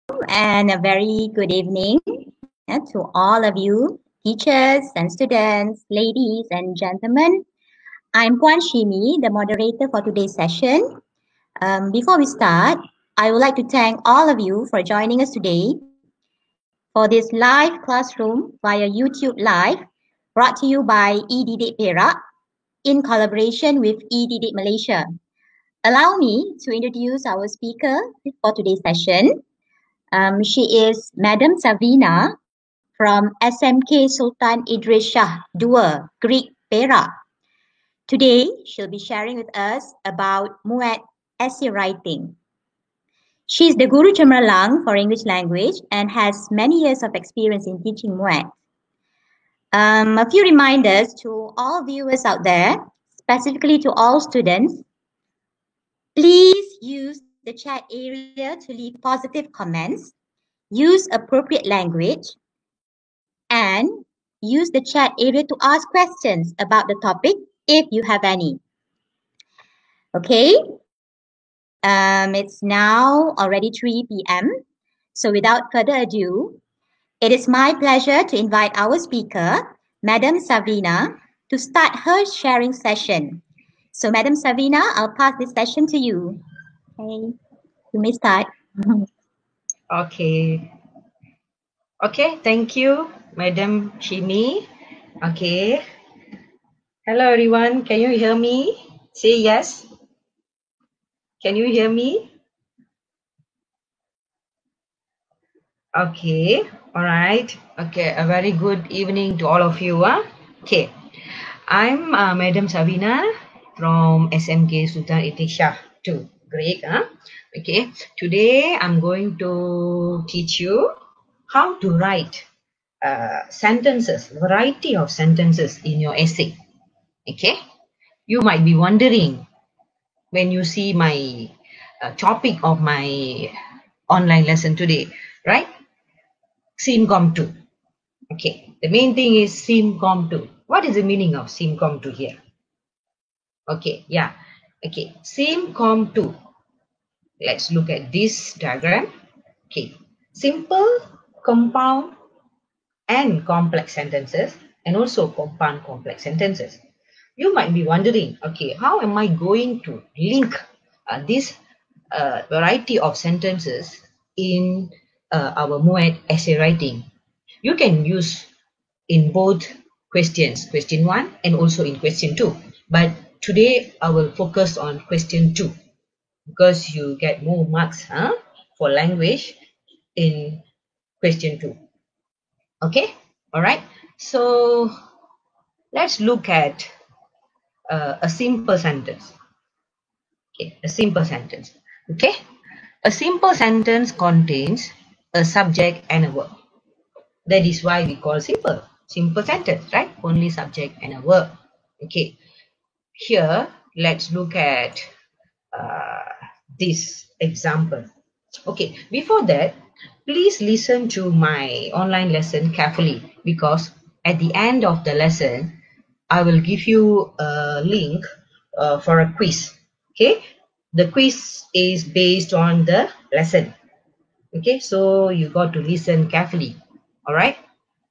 and a very good evening to all of you, teachers and students, ladies and gentlemen. I'm Puan Shimi, the moderator for today's session. Before we start, I would like to thank all of you for joining us today for this live classroom via YouTube Live, brought to you by EDD Perak in collaboration with EDD Malaysia. Allow me to introduce our speaker for today's session. She is Madam Savina from SMK Sultan Idris Shah II, Greek Perak. Today, she'll be sharing with us about Muat essay writing. She is the Guru Cemerlang for English language and has many years of experience in teaching Muat. A few reminders to all viewers out there, specifically to all students. Please use the chat area to leave positive comments. Use appropriate language and use the chat area to ask questions about the topic if you have any. Okay, it's now already 3 p.m. So without further ado, it is my pleasure to invite our speaker, Madam Savina, to start her sharing session. So Madam Savina, I'll pass this session to you. Okay, you may start. Okay. Okay, thank you, Madam Shimi. Okay. Hello, everyone. Can you hear me? Say yes. Can you hear me? Okay. All right. Okay. A very good evening to all of you. Okay. I'm Madam Savina from SMK Sultan Idris Shah II, Greek. Okay. Today, I'm going to teach you how to write sentences, variety of sentences in your essay. Okay, you might be wondering when you see my topic of my online lesson today, right? SimCom2. Okay, the main thing is SimCom2. What is the meaning of SimCom2 here? Okay, yeah. Okay, SimCom2. Let's look at this diagram. Okay, simple, compound, and complex sentences, and also compound complex sentences. You might be wondering, okay, how am I going to link this variety of sentences in our Muat essay writing? You can use in both questions, question 1 and also in question 2. But today I will focus on question 2 because you get more marks for language in question 2. Okay, all right. So let's look at a simple sentence. Okay, a simple sentence. Okay, a simple sentence contains a subject and a verb. That is why we call simple sentence, right? Only subject and a verb. Okay, here let's look at this example. Okay, before that, please listen to my online lesson carefully because at the end of the lesson, I will give you a link for a quiz. Okay, the quiz is based on the lesson. Okay, so you got to listen carefully. All right.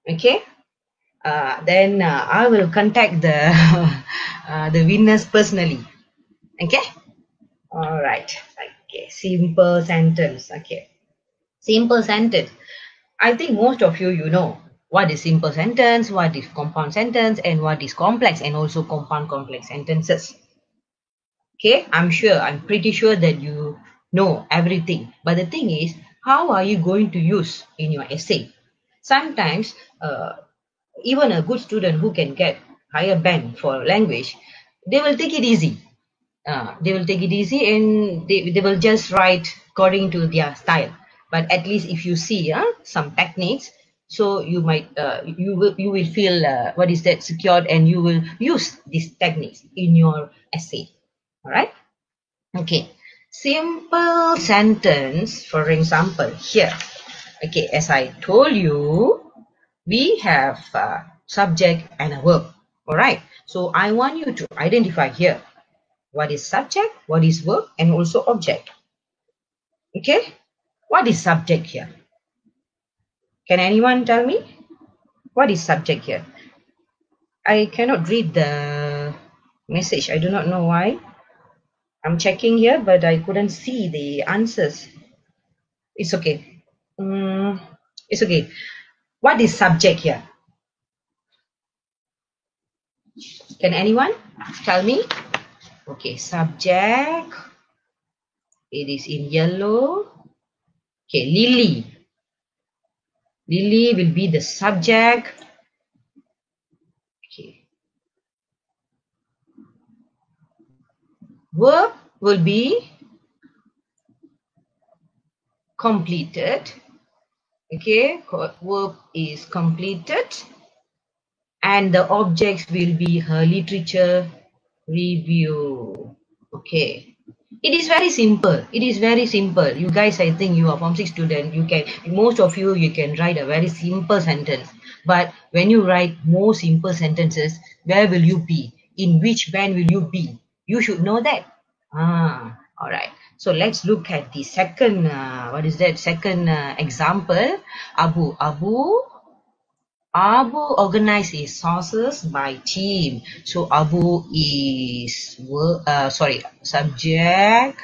Okay. Then I will contact the the winners personally. Okay. All right. Okay. Simple sentence. Okay. Simple sentence. I think most of you know what is simple sentence, what is compound sentence, and what is complex and also compound complex sentences. Okay, I'm pretty sure that you know everything. But the thing is, how are you going to use in your essay? Sometimes, even a good student who can get higher band for language, they will take it easy. They will take it easy and they will just write according to their style. But at least if you see some techniques, so you might you will feel what is that secured, and you will use these techniques in your essay. All right. Okay. Simple sentence, for example, here. Okay, as I told you, we have subject and a verb. All right. So I want you to identify here what is subject, what is verb, and also object. Okay. What is subject here? Can anyone tell me? What is subject here? I cannot read the message. I do not know why. I'm checking here, but I couldn't see the answers. It's okay. It's okay. What is subject here? Can anyone tell me? Okay, subject. It is in yellow. Okay, Lily. Lily will be the subject. Okay. Verb will be completed. Okay, verb is completed. And the objects will be her literature review. Okay. It is very simple. It is very simple. You guys, I think you are Form 6 student. Most of you can write a very simple sentence. But when you write more simple sentences, where will you be? In which band will you be? You should know that. All right. So let's look at the second, second example. Abu organizes his sources by team. So Abu is subject.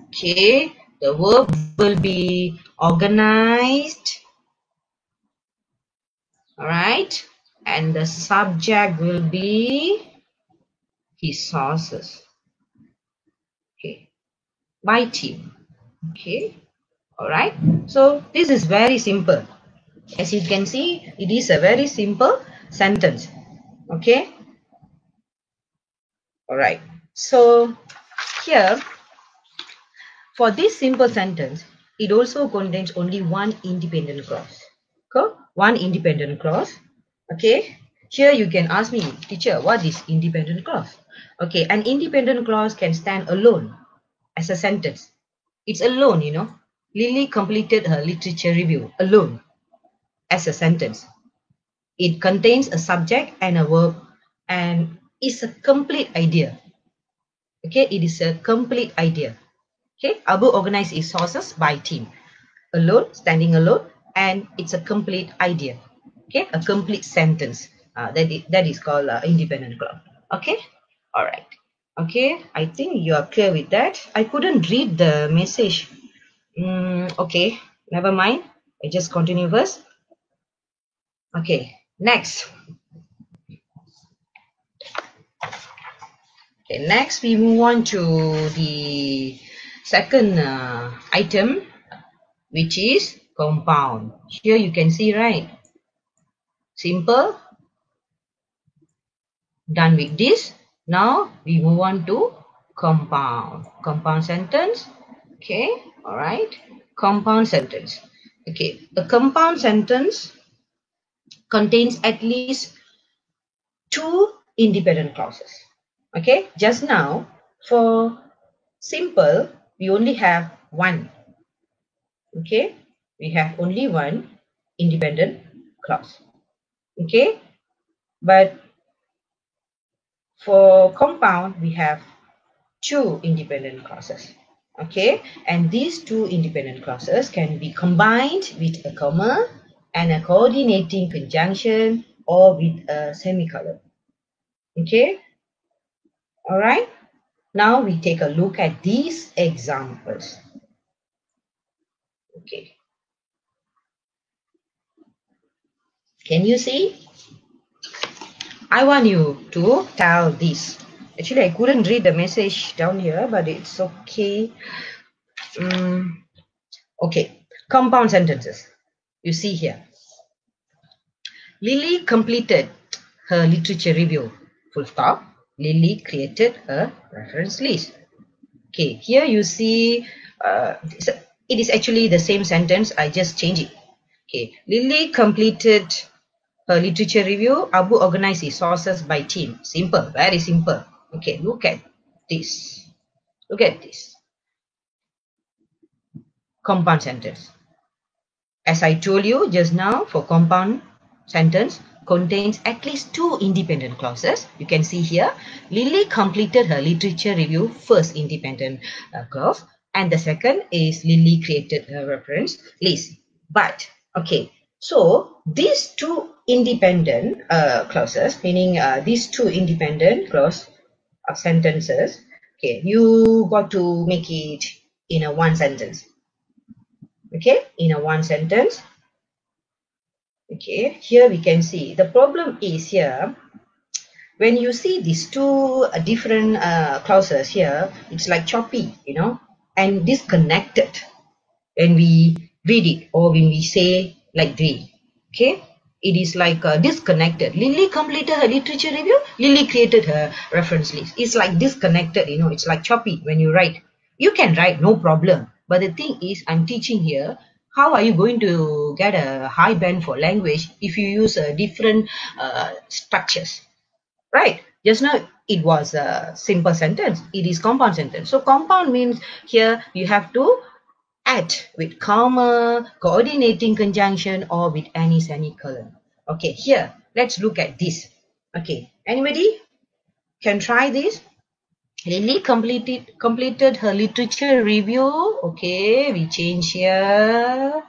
Okay, the verb will be organized. All right, and the subject will be his sources. Okay, by team. Okay, all right. So this is very simple. As you can see, it is a very simple sentence. Okay. All right. So here, for this simple sentence, it also contains only one independent clause. Okay? One independent clause. Okay. Here you can ask me, teacher, what is independent clause? Okay. An independent clause can stand alone as a sentence. It's alone, you know. Lily completed her literature review alone as a sentence. It contains a subject and a verb and is a complete idea. Okay, it is a complete idea. Okay, Abu organized his sources by team. Alone, standing alone, and it's a complete idea. Okay, a complete sentence. That is called independent clause. Okay, all right. Okay, I think you are clear with that. I couldn't read the message. Okay, never mind. I just continue first. Okay, next. Okay, next we move on to the second item, which is compound. Here you can see, right? Simple. Done with this. Now we move on to compound. Compound sentence. Okay, all right. Compound sentence. Okay, a compound sentence contains at least two independent clauses. Okay, just now for simple we only have one. Okay, we have only one independent clause. Okay, but for compound we have two independent clauses. Okay, and these two independent clauses can be combined with a comma and a coordinating conjunction or with a semicolon. Okay, all right. Now we take a look at these examples. Okay, can you see? I want you to tell this. Actually, I couldn't read the message down here, but it's okay. Okay, compound sentences. You see here. Lily completed her literature review. Full stop. Lily created a reference list. Okay, here you see it is actually the same sentence. I just changed it. Okay, Lily completed her literature review. Abu organized his sources by team. Simple, very simple. Okay, look at this. Look at this. Compound sentence. As I told you just now, for compound sentence contains at least two independent clauses. You can see here, Lily completed her literature review, first independent clause. And the second is Lily created a reference list. But, okay, so these two independent clauses, meaning these two independent clause of sentences, okay, you got to make it in a one sentence. Okay, in a one sentence. Okay, here we can see the problem is here. When you see these two different clauses here, it's like choppy, you know, and disconnected when we read it or when we say like this. Okay, it is like disconnected. Lily completed her literature review. Lily created her reference list. It's like disconnected, you know, it's like choppy when you write. You can write, no problem. But the thing is, I'm teaching here, how are you going to get a high band for language if you use different structures? Right, just now it was a simple sentence, it is compound sentence. So compound means here you have to add with comma, coordinating conjunction, or with any semicolon. Okay, here let's look at this. Okay, anybody can try this? Lily completed her literature review. Okay, we change here.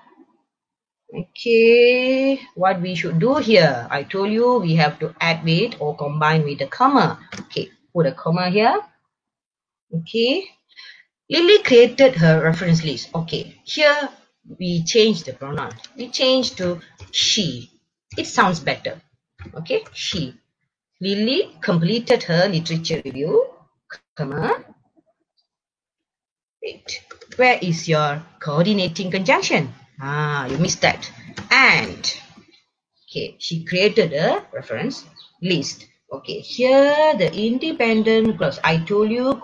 Okay, what we should do here? I told you we have to add with or combine with a comma. Okay, put a comma here. Okay, Lily created her reference list. Okay, here we change the pronoun. We change to she. It sounds better. Okay, she. Lily completed her literature review, comma. Wait, where is your coordinating conjunction? Ah, you missed that. And okay, she created a reference list. Okay, here the independent clause. I told you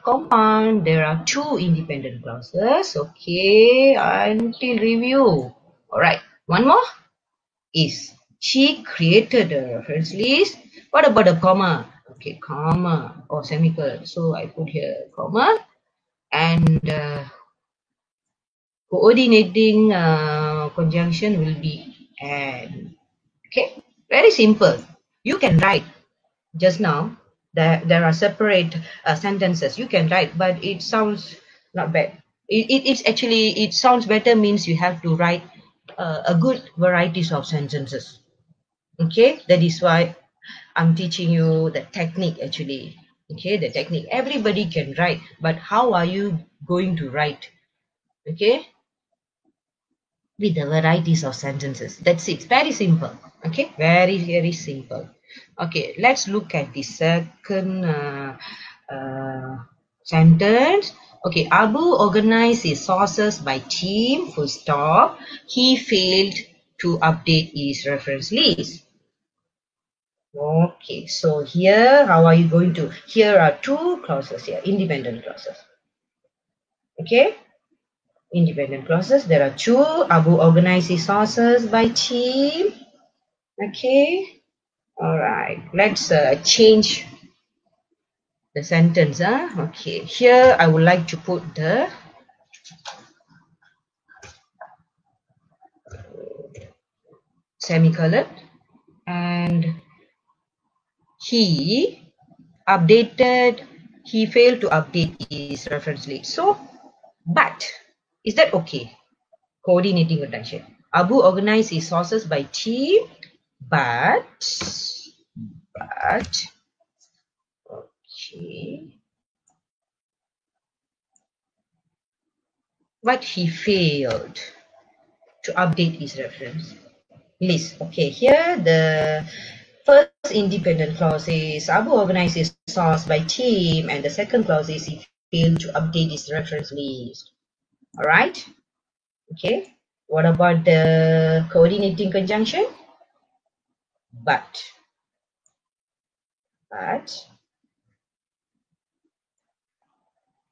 compound, there are two independent clauses. Okay, until review. Alright, one more is she created a reference list. What about a comma? Okay, comma or semicolon. So I put here comma and coordinating conjunction will be and. Okay, very simple. You can write just now. There are separate sentences you can write, but it sounds not bad. It's actually, it sounds better means you have to write a good varieties of sentences. Okay, that is why I'm teaching you the technique actually. Okay, the technique. Everybody can write, but how are you going to write? Okay, with the varieties of sentences. That's it. Very simple. Okay, very, very simple. Okay, let's look at the second sentence. Okay, Abu organized his sources by team, full stop. He failed to update his reference list. Okay, so here, how are you going to? Here are two clauses here, independent clauses. Okay, independent clauses. There are two. Abu organized his sources by team. Okay, all right, let's change the sentence. Okay, here I would like to put the semicolon, and he failed to update his reference list. So, but is that okay? Coordinating conjunction. Abu organized his sources by team, but okay, but he failed to update his reference list. Okay, here the first independent clause is Abu organized his source by team, and the second clause is he failed to update his reference list. All right. Okay. What about the coordinating conjunction? But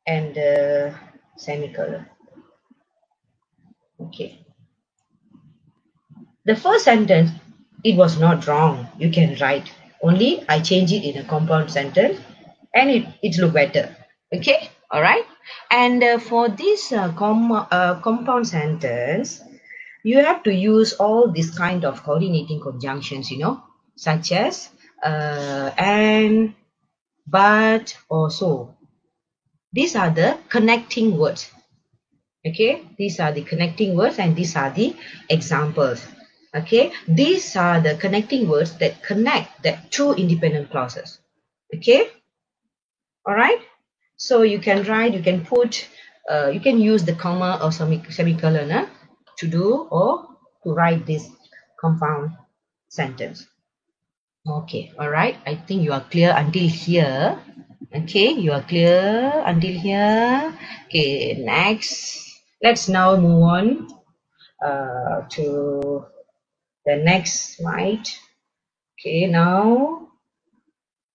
and the semicolon. Okay. The first sentence, it was not wrong. You can write. Only I change it in a compound sentence and it look better. Okay. All right. And for this compound sentence, you have to use all this kind of coordinating conjunctions, you know, such as and, but, or so. These are the connecting words. Okay, these are the connecting words and these are the examples. Okay, these are the connecting words that connect the two independent clauses. Okay, all right. So you can write, you can put, you can use the comma or semicolon to do or to write this compound sentence. Okay, all right. I think you are clear until here. Okay, you are clear until here. Okay, next. Let's now move on to the next slide. Okay, now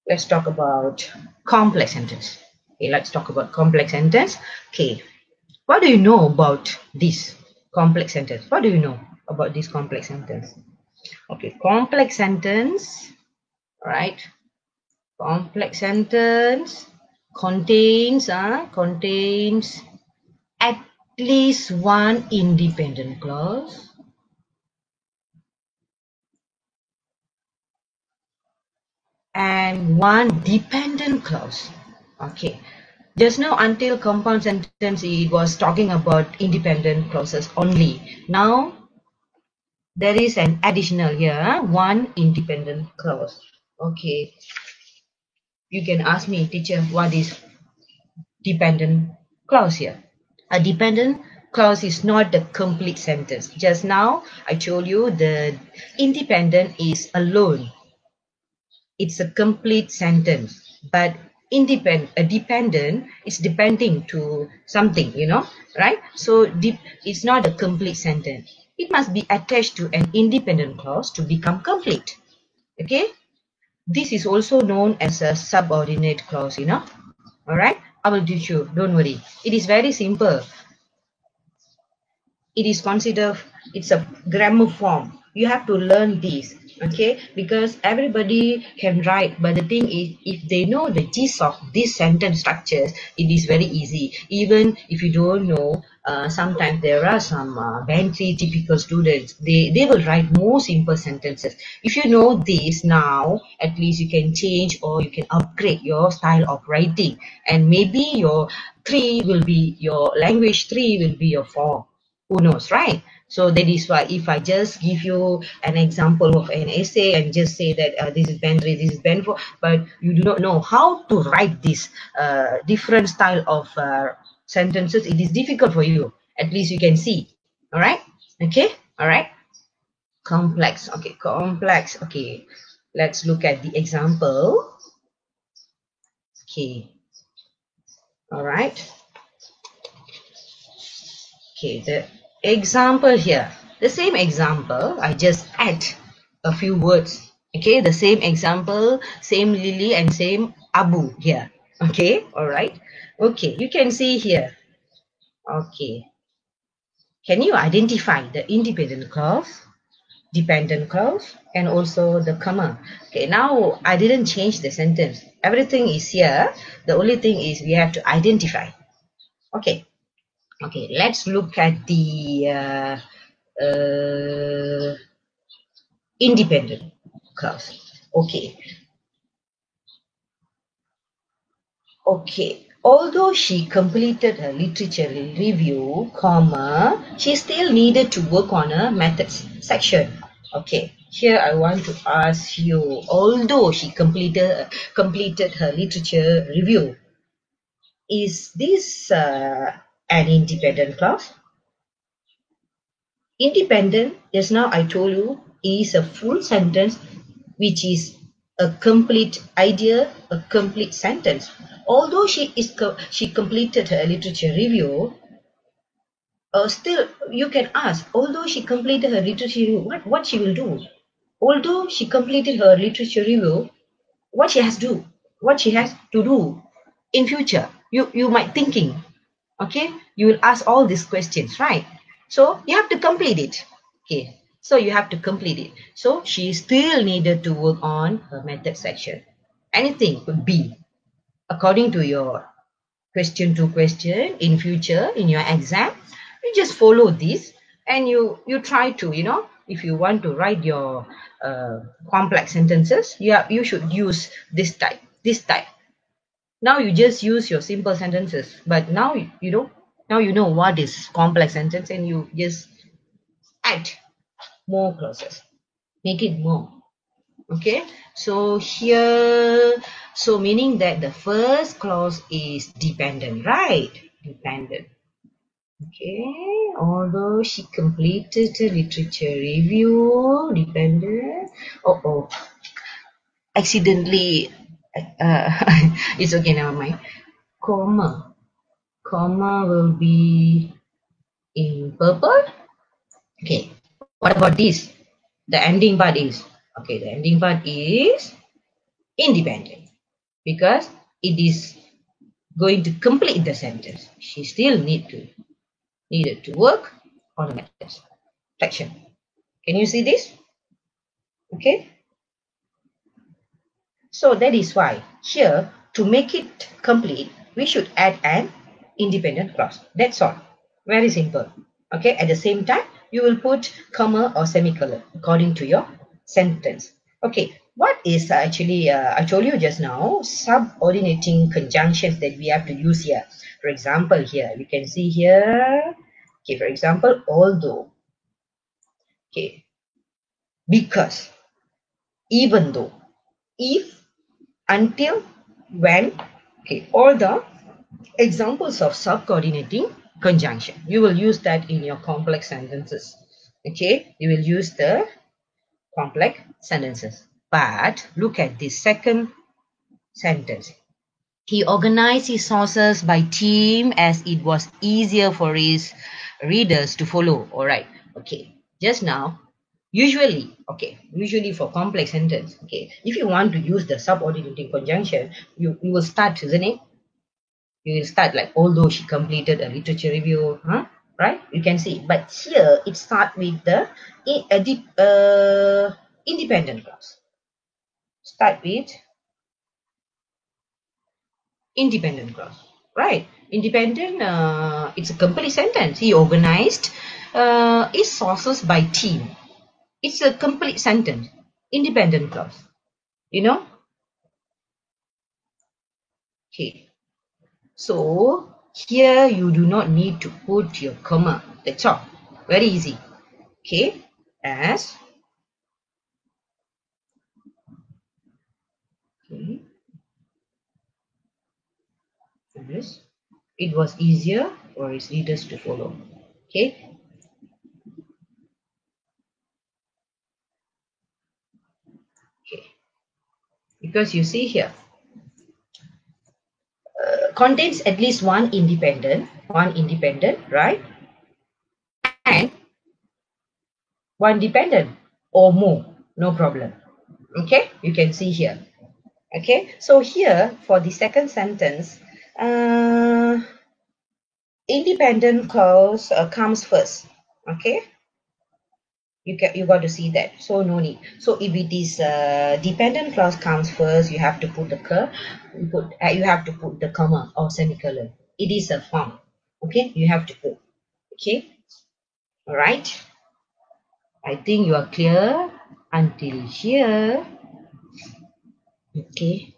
let's talk about complex sentence. Okay, let's talk about complex sentence. Okay, what do you know about this complex sentence? What do you know about this complex sentence? Okay, complex sentence, right? Complex sentence contains at least one independent clause and one dependent clause. Okay, just now until compound sentence it was talking about independent clauses only. Now there is an additional here, one independent clause. Okay, you can ask me, teacher, what is dependent clause here? A dependent clause is not the complete sentence. Just now I told you the independent is alone. It's a complete sentence, but a dependent is depending to something, you know, right? So it's not a complete sentence. It must be attached to an independent clause to become complete. Okay, this is also known as a subordinate clause, you know. All right, I will teach you, don't worry. It is very simple. It is considered, it's a grammar form. You have to learn this, okay, because everybody can write, but the thing is, if they know the gist of these sentence structures, it is very easy. Even if you don't know, sometimes there are some band 3 typical students, they will write more simple sentences. If you know this now, at least you can change or you can upgrade your style of writing, and maybe your 3 will be your language, 3 will be your 4. Who knows, right? So that is why if I just give you an example of an essay and just say that this is band 3, this is band 4, but you do not know how to write this different style of sentences, it is difficult for you. At least you can see. All right? Okay? All right? Complex. Okay, complex. Okay, let's look at the example. Okay. All right. Okay, the example here, the same example, I just add a few words. Okay, the same example, same Lily and same Abu here. Okay, all right. Okay, you can see here. Okay, can you identify the independent clause, dependent clause, and also the comma? Okay, now I didn't change the sentence. Everything is here. The only thing is we have to identify. Okay. Okay, let's look at the independent clause. Okay. Okay. Although she completed her literature review, comma, she still needed to work on her methods section. Okay. Here I want to ask you, although she completed her literature review, is this an independent clause? Independent, just now I told you, is a full sentence which is a complete idea, a complete sentence. Although she completed her literature review, still you can ask, although she completed her literature review, what she will do? Although she completed her literature review, what she has to do in future? You might thinking, okay, you will ask all these questions, right? So you have to complete it. Okay, so you have to complete it. So she still needed to work on her method section. Anything could be according to your question to question in future in your exam. You just follow this and you try to, you know, if you want to write your complex sentences, you should use this type. Now you just use your simple sentences, but now you know what is complex sentence, and you just add more clauses, make it more. Okay, so here, so meaning that the first clause is dependent, right? Dependent. Okay, although she completed a literature review, dependent. Oh, accidentally, uh, it's okay, never mind. Comma will be in purple. Okay, what about this? The ending part is, okay, the ending part is independent because it is going to complete the sentence. She still needed to work on the next section. Can you see this? Okay. So that is why here, to make it complete, we should add an independent clause. That's all. Very simple. Okay. At the same time, you will put comma or semicolon according to your sentence. Okay. What is actually, I told you just now, subordinating conjunctions that we have to use here. For example, here, we can see here, okay, for example, although, okay, because, even though, if, until, when, okay, all the examples of subordinating conjunction. You will use that in your complex sentences. Okay, you will use the complex sentences. But look at this second sentence. He organized his sources by team as it was easier for his readers to follow. All right. Okay. Just now, usually for complex sentence, okay, if you want to use the subordinating conjunction, you will start, isn't it? You will start like, although she completed a literature review, right? You can see. But here, it starts with the independent clause. Start with independent clause, right? Independent, it's a complete sentence. He organized his sources by team. It's a complete sentence. Independent clause, Okay. So here you do not need to put your comma. That's all. Very easy. Okay. As okay. As it was easier for his readers to follow. Okay. Okay. Because you see here, contains at least one independent, right? And one dependent or more, no problem. Okay, you can see here. Okay, so here for the second sentence, independent clause comes first. Okay, you got to see that, so no need. So if it is dependent clause comes first, you have to put the you have to put the comma or semicolon. It is a form. Okay, you have to put. Okay, all right. I think you are clear until here. Okay.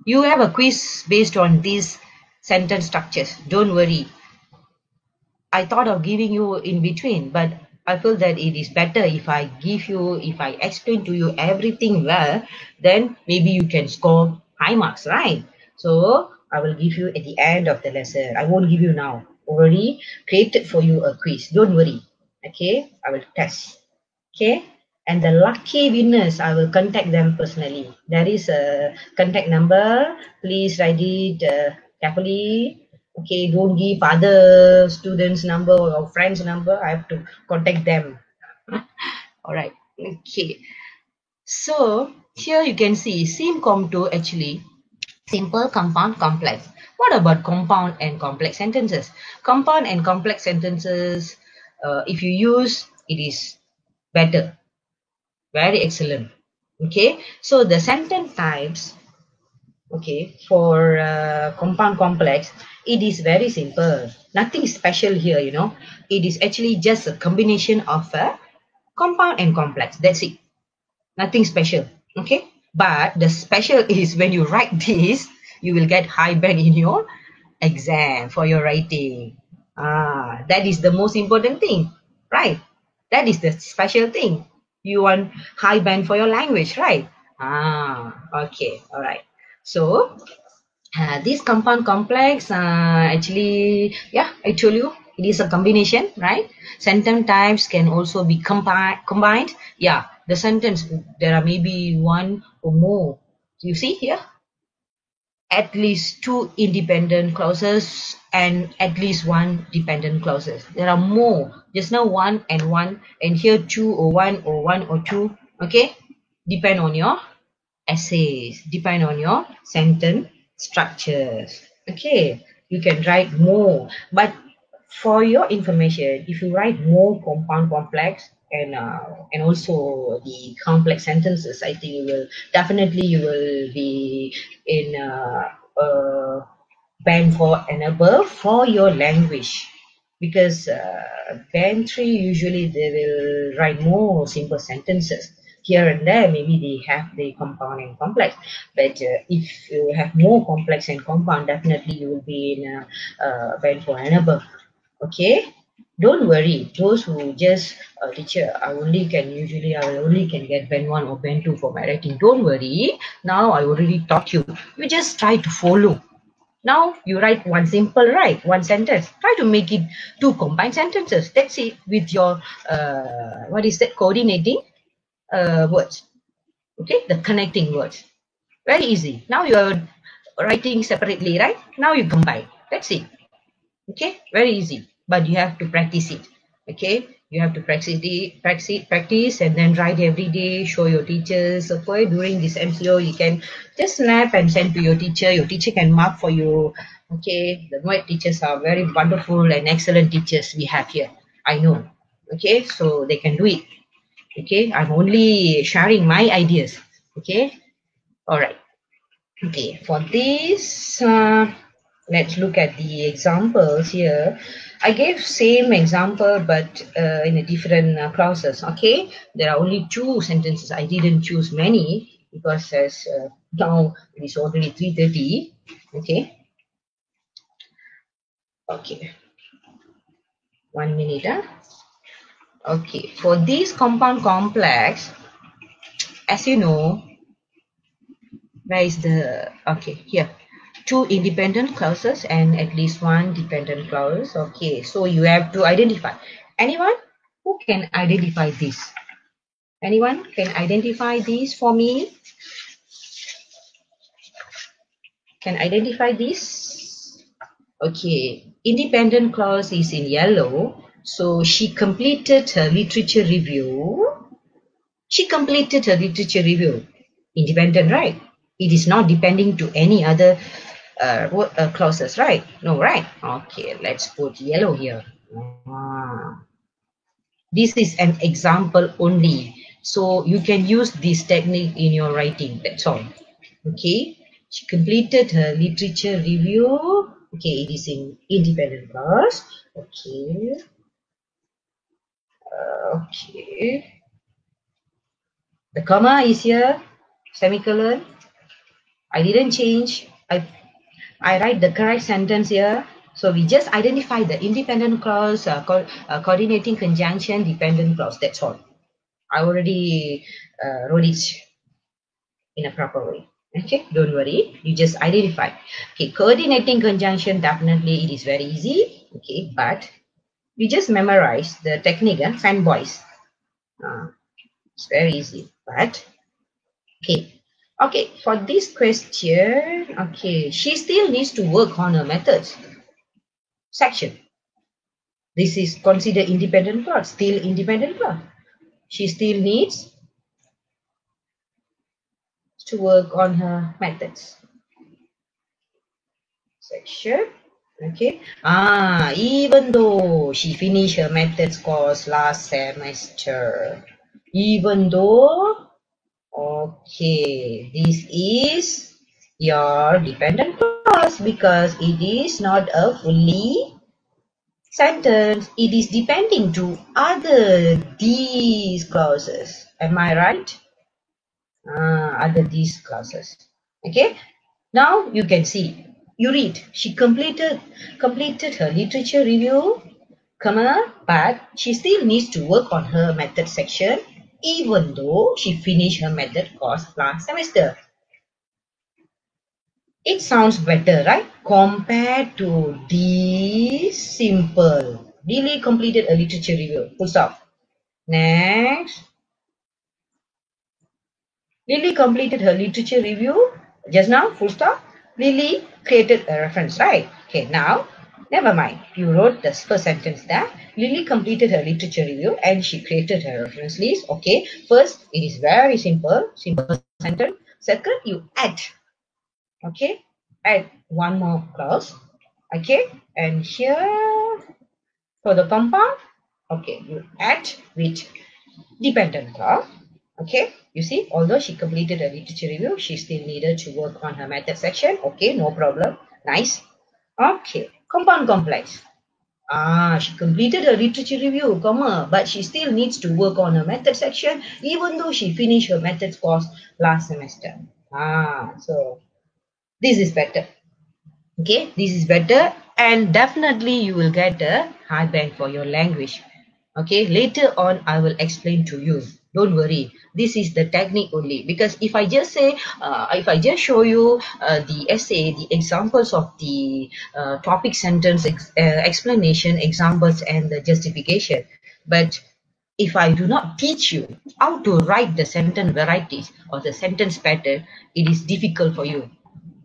You have a quiz based on these sentence structures. Don't worry. I thought of giving you in between, but I feel that it is better if I explain to you everything well, then maybe you can score high marks, right? So I will give you at the end of the lesson. I won't give you now. Already created for you a quiz. Don't worry. Okay, I will test. Okay, and the lucky winners, I will contact them personally. There is a contact number. Please write it carefully. Okay, don't give other students' number or friends' number. I have to contact them. All right. Okay. So here you can see SimCom2 actually simple, compound, complex. What about compound and complex sentences? Compound and complex sentences, if you use, it is better. Very excellent. Okay, so the sentence types, okay, for compound complex, it is very simple. Nothing special here, It is actually just a combination of compound and complex. That's it. Nothing special. Okay, But the special is when you write this, you will get high band in your exam for your writing. That is the most important thing, right? That is the special thing. You want high band for your language, right? Okay, all right. So this compound complex, actually, yeah, I told you it is a combination, right? Sentence types can also be combined. Yeah, the sentence, there are maybe one or more. You see here, at least two independent clauses and at least one dependent clauses. There are more. Just now one, and here two or one or two. Okay, depend on your essays, depend on your sentence structures. Okay, you can write more, but for your information, if you write more compound complex and also the complex sentences, I think you will be in band 4 and above for your language, because band 3 usually they will write more simple sentences. Here and there maybe they have the compound and complex, but if you have more complex and compound, definitely you will be in band 4 and above. Okay, don't worry, those who just teacher, I only can get band 1 or band 2 for my writing. Don't worry, now I already taught you. You just try to follow. Now you write one simple, right? One sentence. Try to make it two combined sentences. That's it, with your coordinating words. Okay, the connecting words. Very easy. Now you're writing separately, right? Now you combine. That's it. Okay, very easy, but you have to practice it. Okay, you have to practice and then write every day, show your teachers. So for during this MCO, you can just snap and send to your teacher. Your teacher can mark for you. Okay, the white teachers are very wonderful and excellent teachers we have here, I know. Okay, so they can do it. Okay, I'm only sharing my ideas. Okay, all right. Okay, for this, let's look at the examples here. I gave same example, but in a different clauses. Okay, there are only two sentences. I didn't choose many because as now it is already 3:30. Okay. Okay. 1 minute. Okay. For this compound complex, as you know, where is the okay here? Two independent clauses and at least one dependent clause. Okay, so you have to identify. Anyone who can identify this? Anyone can identify these for me? Can identify this? Okay, independent clause is in yellow. So she completed her literature review. She completed her literature review. Independent, right? It is not depending to any other clauses, right? No, right? Okay, let's put yellow here. This is an example only, so you can use this technique in your writing. That's all. Okay, she completed her literature review. Okay, it is in independent clause. Okay. Okay. The comma is here. Semicolon. I didn't change. I write the correct sentence here. So we just identify the independent clause, coordinating conjunction, dependent clause. That's all. I already wrote it in a proper way. Okay, don't worry. You just identify. Okay, coordinating conjunction, definitely it is very easy. Okay, but we just memorize the technique, fanboys. It's very easy, but okay. Okay, for this question, okay, she still needs to work on her methods section. This is considered independent clause, still independent clause. She still needs to work on her methods section. Okay. Even though she finished her methods course last semester, even though, okay, this is your dependent clause because it is not a fully sentence. It is depending to other these clauses. Am I right? Under these classes. Okay. Now you can see. You read. She completed her literature review, comma, but she still needs to work on her method section, even though she finished her method course last semester. It sounds better, right? Compared to this simple. Lily completed a literature review. Full stop. Next. Lily completed her literature review just now. Full stop. Lily created a reference, right? Okay, now, never mind. You wrote the first sentence there. Lily completed her literature review and she created her reference list. Okay, first, it is very simple. Simple sentence. Second, you add. Okay, add one more clause. Okay, and here for the compound, okay, you add with dependent clause. Okay, you see, although she completed a literature review, she still needed to work on her method section. Okay, no problem. Nice. Okay, compound complex. She completed her literature review, comma, but she still needs to work on her method section, even though she finished her methods course last semester. So this is better. Okay, this is better, and definitely you will get a high bank for your language. Okay, later on I will explain to you. Don't worry, this is the technique only, because if I just say, if I just show you the essay, the examples of the topic, sentence, explanation, examples, and the justification, but if I do not teach you how to write the sentence varieties or the sentence pattern, it is difficult for you.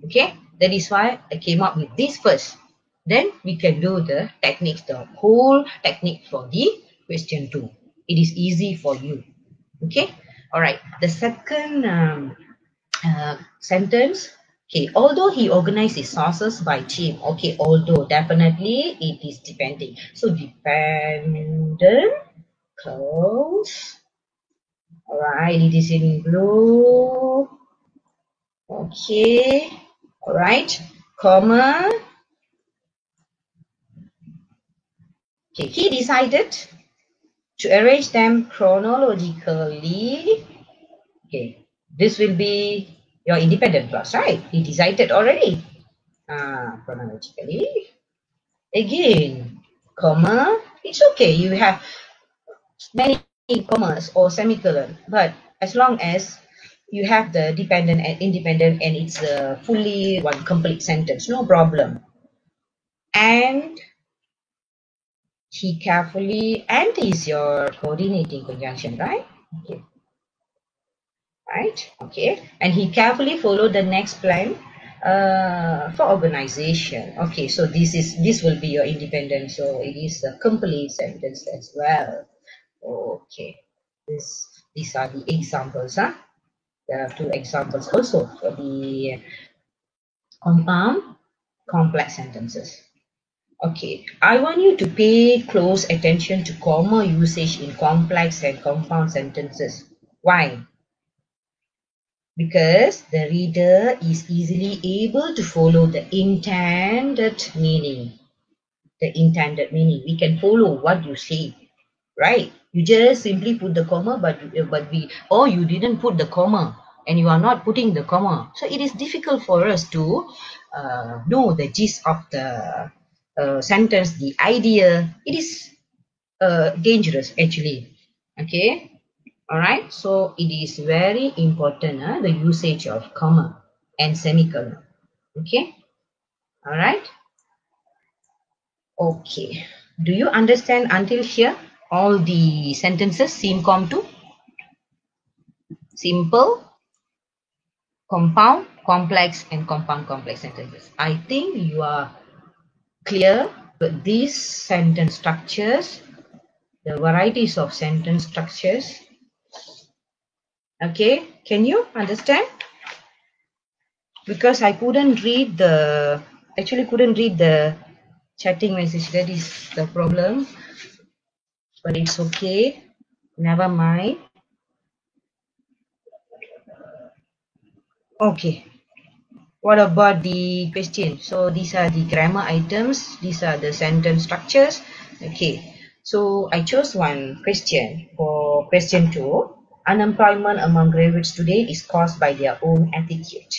Okay, that is why I came up with this first. Then we can do the techniques, the whole technique for the question 2. It is easy for you. Okay, all right. The second sentence. Okay, although he organized his sources by team. Okay, although definitely it is depending. So dependent clause. All right, it is in blue. Okay, all right, comma. Okay, he decided to arrange them chronologically. Okay, this will be your independent clause, right? He decided already. Chronologically. Again, comma. It's okay. You have many commas or semicolon, but as long as you have the dependent and independent and it's a fully one complete sentence, no problem. And he carefully, and is your coordinating conjunction, right? Okay. Right? Okay. And he carefully followed the next plan for organization. Okay, so this will be your independent, so it is a complete sentence as well. Okay. These are the examples, huh? There are 2 examples also for the compound complex sentences. Okay, I want you to pay close attention to comma usage in complex and compound sentences. Why? Because the reader is easily able to follow the intended meaning. The intended meaning. We can follow what you say, right? You just simply put the comma, or you didn't put the comma and you are not putting the comma. So it is difficult for us to know the gist of the sentence, the idea. It is dangerous actually. Okay. All right, so it is very important, the usage of comma and semicolon. Okay, all right. Okay, do you understand until here all the sentences? SimCom2, simple, compound, complex, and compound complex sentences. I think you are clear with these sentence structures, the varieties of sentence structures. Okay, can you understand? Because I couldn't read the chatting message. That is the problem, but it's okay, never mind. Okay, what about the question? So these are the grammar items, these are the sentence structures. Okay, so I chose one question for question 2. Unemployment among graduates today is caused by their own attitude.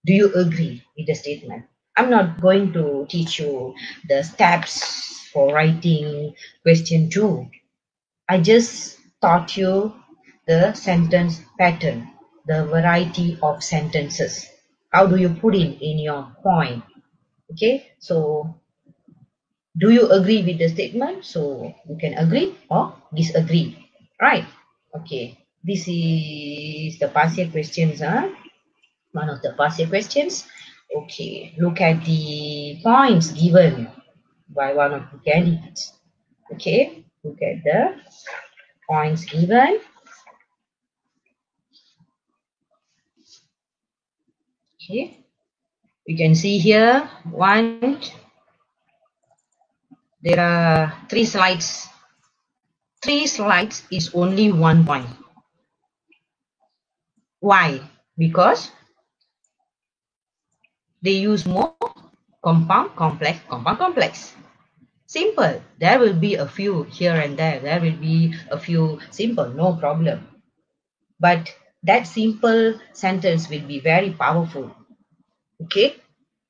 Do you agree with the statement? I'm not going to teach you the steps for writing question 2. I just taught you the sentence pattern, the variety of sentences. How do you put it in your point? Okay, so do you agree with the statement? So you can agree or disagree, right? Okay, this is the past year questions. One of the past year questions. Okay, look at the points given by one of the candidates. Okay, look at the points given. Okay, you can see here there are 3 slides. 3 slides is only 1 point. Why? Because they use more compound, complex, compound, complex. Simple, there will be a few here and there. There will be a few simple, no problem. But that simple sentence will be very powerful. Okay,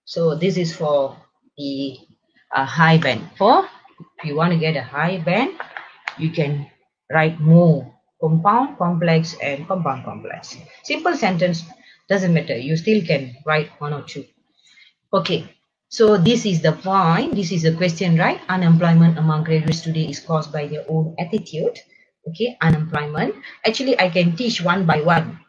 so this is for the high band. If you want to get a high band, you can write more compound, complex, and compound, complex. Simple sentence doesn't matter. You still can write 1 or 2. Okay, so this is the point. This is the question, right? Unemployment among graduates today is caused by their own attitude. Okay, unemployment. Actually, I can teach one by one,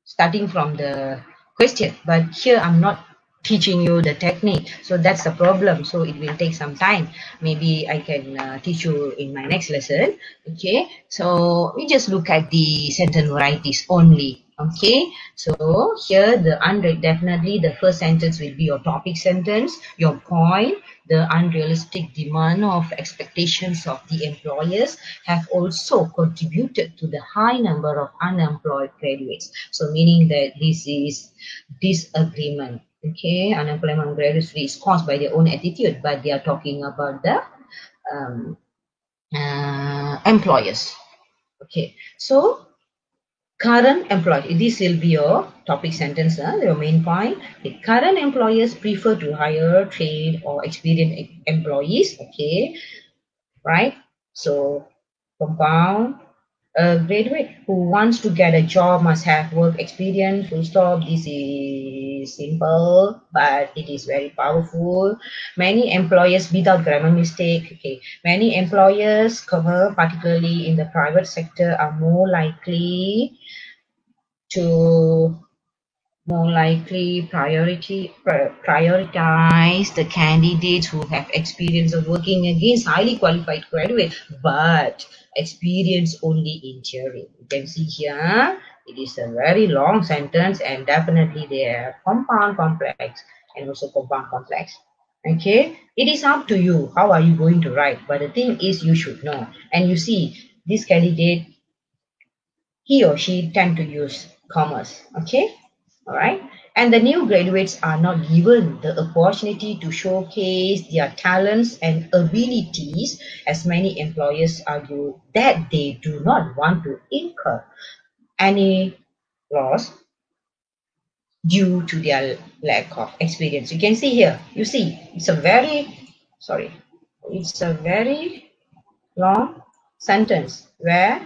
starting from the question, but here I'm not teaching you the technique, so that's the problem. So it will take some time. Maybe I can teach you in my next lesson. Okay, so we just look at the sentence varieties only. Okay, so here definitely the first sentence will be your topic sentence, your point. The unrealistic demand of expectations of the employers have also contributed to the high number of unemployed graduates. So meaning that this is disagreement. Okay, unemployment graduates is caused by their own attitude, but they are talking about the um, employers. Okay, so current employees, this will be your topic sentence, your main point. The current employers prefer to hire trained or experienced employees. Okay, right? So compound. A graduate who wants to get a job must have work experience. Full stop. This is simple, but it is very powerful. Many employers, without grammar mistake, okay, many employers, particularly in the private sector, are more likely to prioritize the candidates who have experience of working against highly qualified graduates, but experience only in theory. You can see here, it is a very long sentence, and definitely they are compound complex and also compound complex. Okay, it is up to you. How are you going to write? But the thing is, you should know. And you see, this candidate, he or she tend to use commas. Okay, all right, and the new graduates are not given the opportunity to showcase their talents and abilities, as many employers argue that they do not want to incur any loss due to their lack of experience. You can see here, you see it's a very long sentence where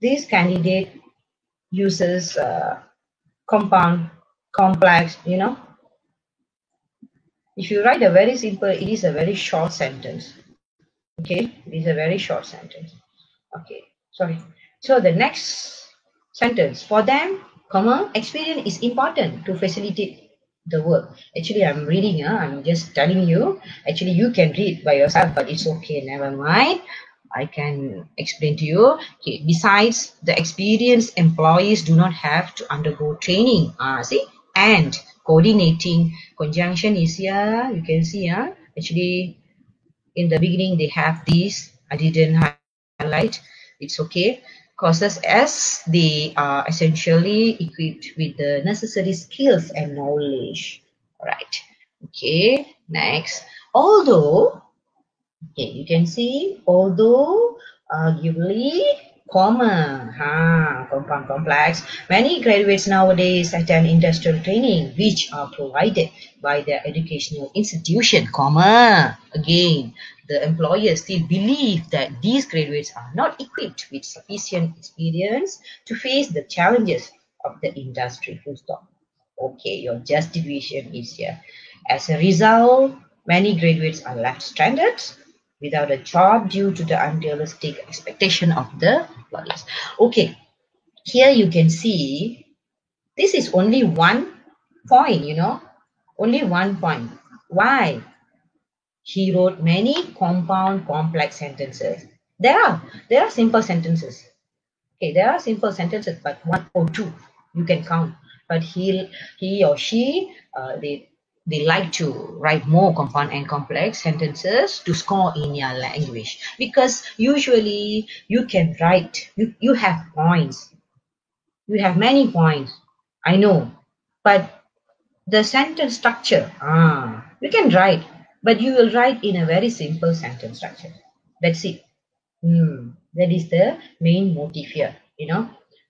this candidate uses compound, complex. If you write a very simple, it is a very short sentence. Okay, it is a very short sentence. Okay, sorry. So the next sentence, for them, experience is important to facilitate the work. Actually, I'm reading, I'm just telling you. Actually, you can read by yourself, but it's okay, never mind. I can explain to you. Okay, besides, the experienced employees do not have to undergo training. See, and coordinating conjunction is here. You can see, actually, in the beginning they have this. I didn't highlight. It's okay. Courses as they are essentially equipped with the necessary skills and knowledge. All right. Okay. Next. Although, okay, you can see, although arguably common, compound complex. Many graduates nowadays attend industrial training, which are provided by their educational institution, again, the employers still believe that these graduates are not equipped with sufficient experience to face the challenges of the industry, full stop. Okay, your justification is here. As a result, many graduates are left stranded without a job due to the unrealistic expectation of the employers. Okay, here you can see this is only one point, only one point. Why? He wrote many compound complex sentences. There are simple sentences. Okay, there are simple sentences, but one or two you can count. But he or she, they like to write more compound and complex sentences to score in your language, because usually you can write, you have points, you have many points, I know, but the sentence structure, you can write, but you will write in a very simple sentence structure. That's it. That is the main motive here,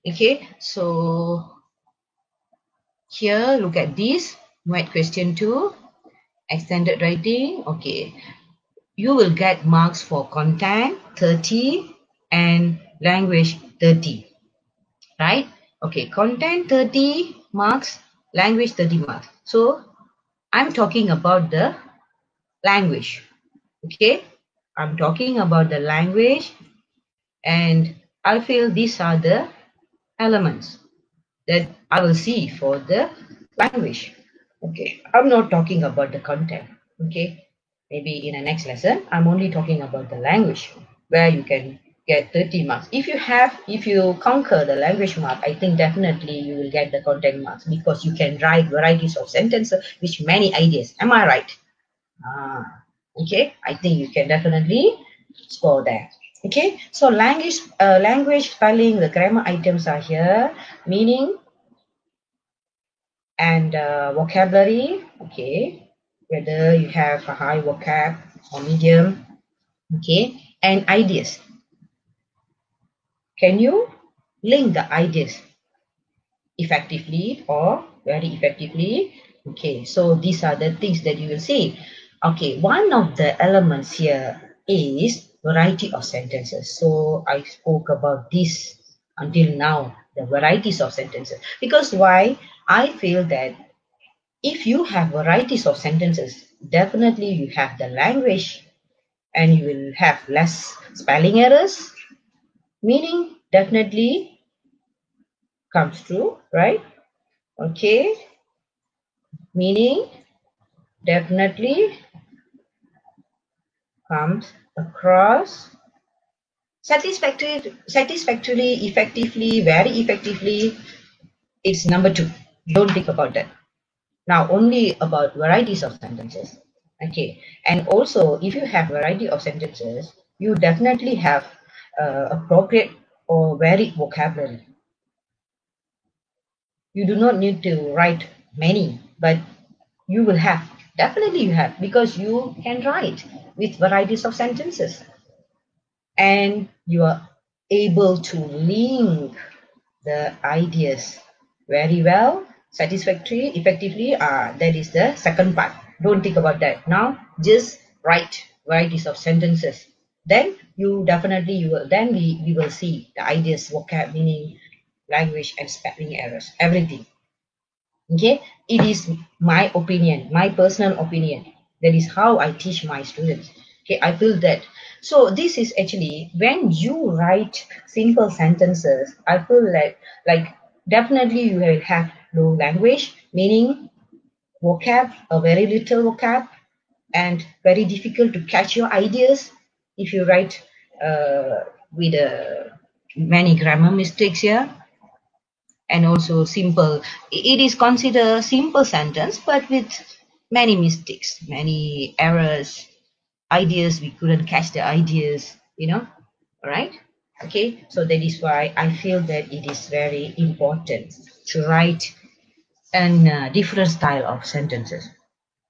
Okay, so here, look at this. Write question 2, extended writing. Okay, you will get marks for content 30 and language 30, right? Okay, content 30 marks, language 30 marks. So I'm talking about the language. Okay, I'm talking about the language, and I feel these are the elements that I will see for the language. Okay, I'm not talking about the content. Okay, maybe in the next lesson, I'm only talking about the language, where you can get 30 marks. If you conquer the language mark, I think definitely you will get the content marks, because you can write varieties of sentences with many ideas. Am I right? Okay, I think you can definitely score there. Okay, so language spelling, the grammar items are here, meaning and vocabulary. Okay, whether you have a high vocab or medium. Okay, and ideas. Can you link the ideas effectively or very effectively? Okay, so these are the things that you will see. Okay, one of the elements here is variety of sentences. So I spoke about this until now, the varieties of sentences. Because why? I feel that if you have varieties of sentences, definitely you have the language, and you will have less spelling errors, meaning definitely comes true, right? Okay, meaning definitely comes across satisfactorily, effectively, very effectively. It's number 2. Don't think about that. Now only about varieties of sentences. Okay, and also if you have variety of sentences, you definitely have appropriate or varied vocabulary. You do not need to write many, but you will have, definitely you have, because you can write with varieties of sentences, and you are able to link the ideas very well, satisfactorily, effectively. That is the second part. Don't think about that now, just write varieties of sentences, then you definitely you will, then we will see the ideas, vocab, meaning, language, and spelling errors, everything. Okay, it is my opinion, my personal opinion. That is how I teach my students. Okay, I feel that. So this is actually when you write simple sentences, I feel like definitely you will have low language, meaning vocab, a very little vocab, and very difficult to catch your ideas if you write with many grammar mistakes here. And also simple, it is considered simple sentence, but with many mistakes, many errors, ideas, we couldn't catch the ideas, all right? Okay, so that is why I feel that it is very important to write a different style of sentences.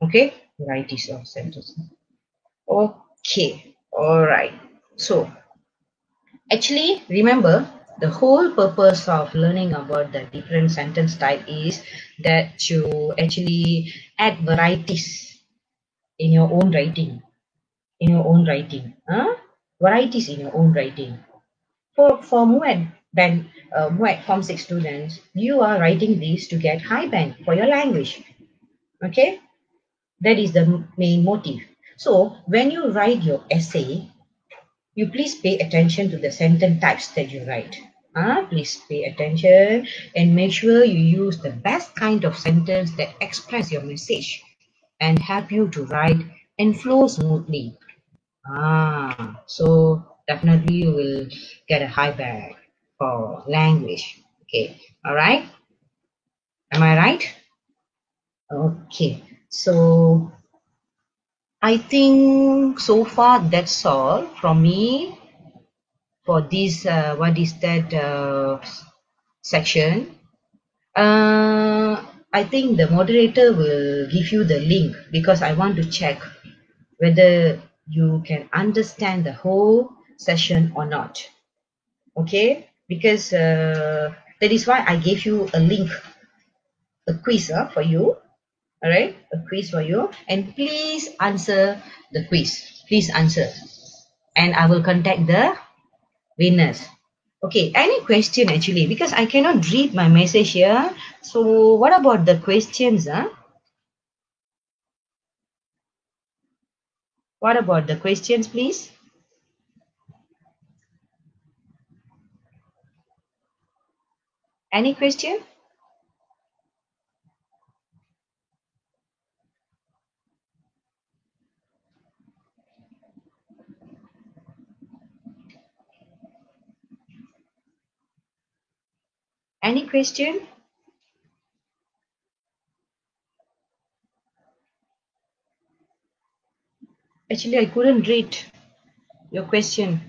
Okay, varieties of sentences. Okay, all right. So Actually, remember, the whole purpose of learning about the different sentence type is that to actually add varieties in your own writing. Varieties in your own writing. For MUET band, MUET Form 6 students, you are writing this to get high band for your language. Okay, that is the main motive. So when you write your essay, you please pay attention to the sentence types that you write. Please pay attention and make sure you use the best kind of sentence that express your message and help you to write and flow smoothly. So definitely you will get a high band for language. Okay, all right. Am I right? Okay, so I think so far that's all from me for this what is that section. I think the moderator will give you the link because I want to check whether you can understand the whole session or not. Okay, because that is why I gave you a link, a quiz for you. All right, a quiz for you, and please answer the quiz. Please answer, and I will contact the winners. Okay, any question actually, because I cannot read my message here. So what about the questions? What about the questions, please? Any question? Any question? Actually, I couldn't read your question.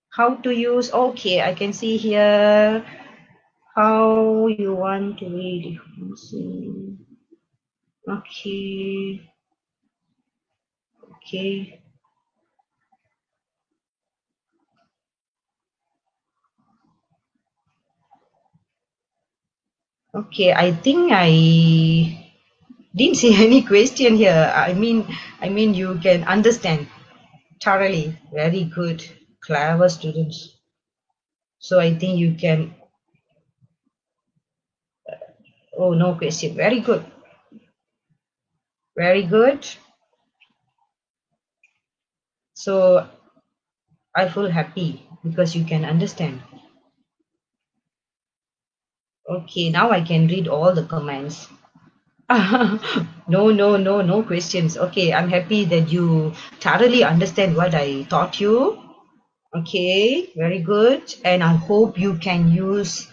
How to use? Okay, I can see here how you want to read. Okay. Okay. Okay, I think I didn't see any question here. I mean you can understand thoroughly. Very good. Clever students. So I think you can. Oh, no question. Very good. Very good. So I feel happy because you can understand. Okay, now I can read all the comments. No questions. Okay, I'm happy that you thoroughly understand what I taught you. Okay, very good. And I hope you can use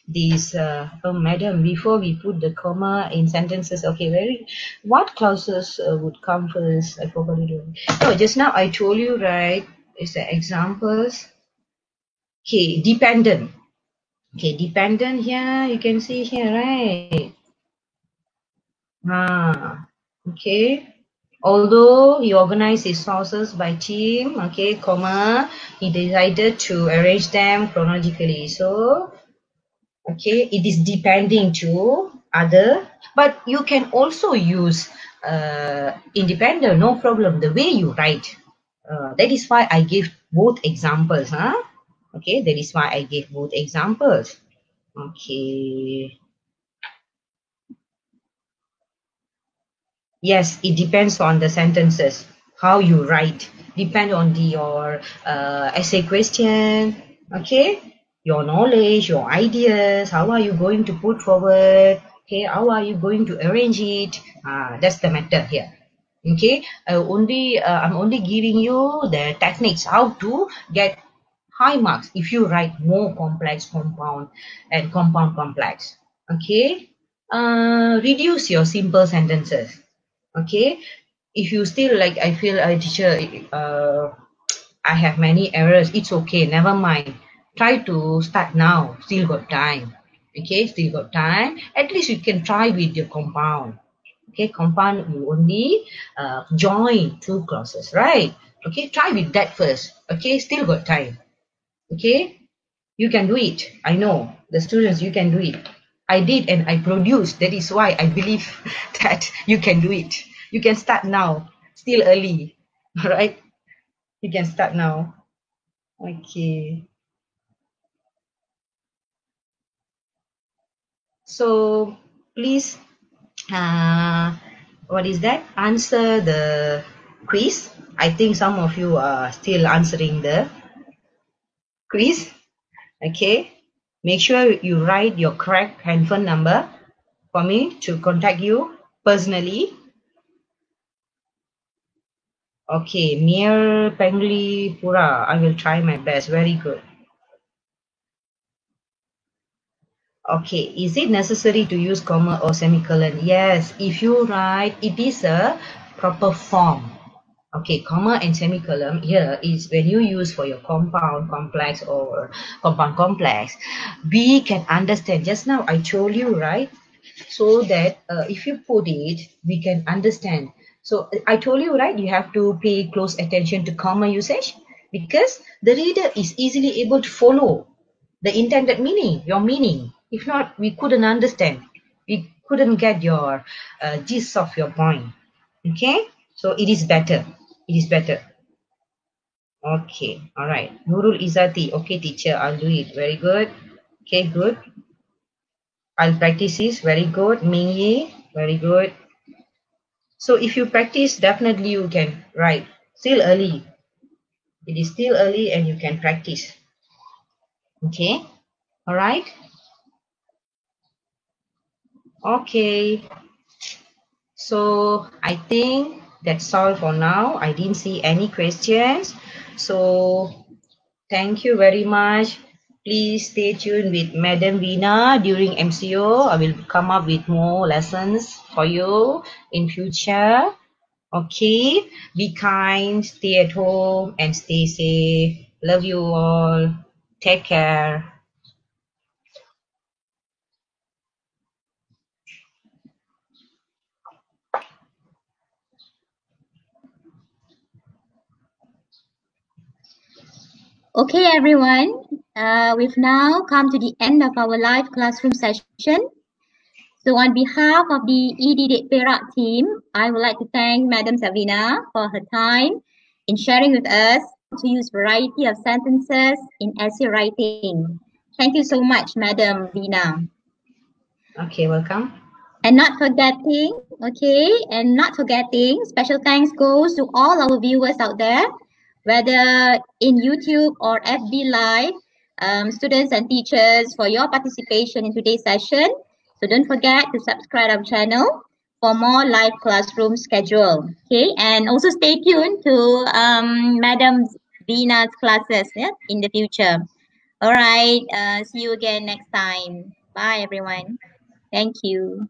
these. Oh, madam, before we put the comma in sentences, okay, what clauses would come first? I forgot it. No, just now I told you, right? It's the examples. Okay, dependent. Okay, dependent here, you can see here, right? Okay. Although he organized his sources by team, okay, comma, he decided to arrange them chronologically. So, okay, it is depending to other, but you can also use independent, no problem, the way you write. That is why I give both examples. Okay, that is why I gave both examples. Okay. Yes, it depends on the sentences, how you write. Depend on your essay question, okay? Your knowledge, your ideas, how are you going to put forward, okay? How are you going to arrange it? That's the matter here. Okay, I'm only giving you the techniques how to get high marks if you write more complex compound and compound complex. Okay, reduce your simple sentences. Okay, if you still like I feel a teacher I have many errors, it's okay, never mind, try to start now, still got time. Okay, still got time, at least you can try with your compound. Okay, compound you only join two clauses, right? Okay, try with that first. Okay, still got time. Okay, you can do it. I know the students, you can do it. I did and I produced. That is why I believe that you can do it. You can start now. Still early. All right. You can start now. Okay. So please, what is that? Answer the quiz. I think some of you are still answering the quiz. Okay. Make sure you write your correct handphone number for me to contact you personally. Okay, Mir Pengli Pura. I will try my best. Very good. Okay, is it necessary to use comma or semicolon? Yes, if you write, it is a proper form. Okay, comma and semicolon here is when you use for your compound complex or compound complex. We can understand. Just now I told you, right? So that if you put it, we can understand. So I told you, right, you have to pay close attention to comma usage because the reader is easily able to follow the intended meaning, your meaning. If not, we couldn't understand. We couldn't get your gist of your point. Okay, so it is better. It is better. Okay, all right. Nurul Izati. Okay, teacher, I'll do it. Very good. Okay, good. I'll practice this. Very good. Ming Yi. Very good. So if you practice, definitely you can write. Still early. It is still early and you can practice. Okay. All right. Okay. So I think that's all for now. I didn't see any questions. So thank you very much. Please stay tuned with Madam Veena during MCO. I will come up with more lessons for you in future. Okay, be kind, stay at home and stay safe. Love you all. Take care. Okay, everyone. We've now come to the end of our live classroom session. So on behalf of the ED Perak team, I would like to thank Madam Savina for her time in sharing with us to use variety of sentences in essay writing. Thank you so much, Madam Vina. Okay, welcome. And not forgetting, special thanks goes to all our viewers out there, whether in YouTube or FB Live, students and teachers, for your participation in today's session. So don't forget to subscribe our channel for more live classroom schedule. Okay, and also stay tuned to Madam Vina's classes in the future. All right, see you again next time. Bye, everyone. Thank you.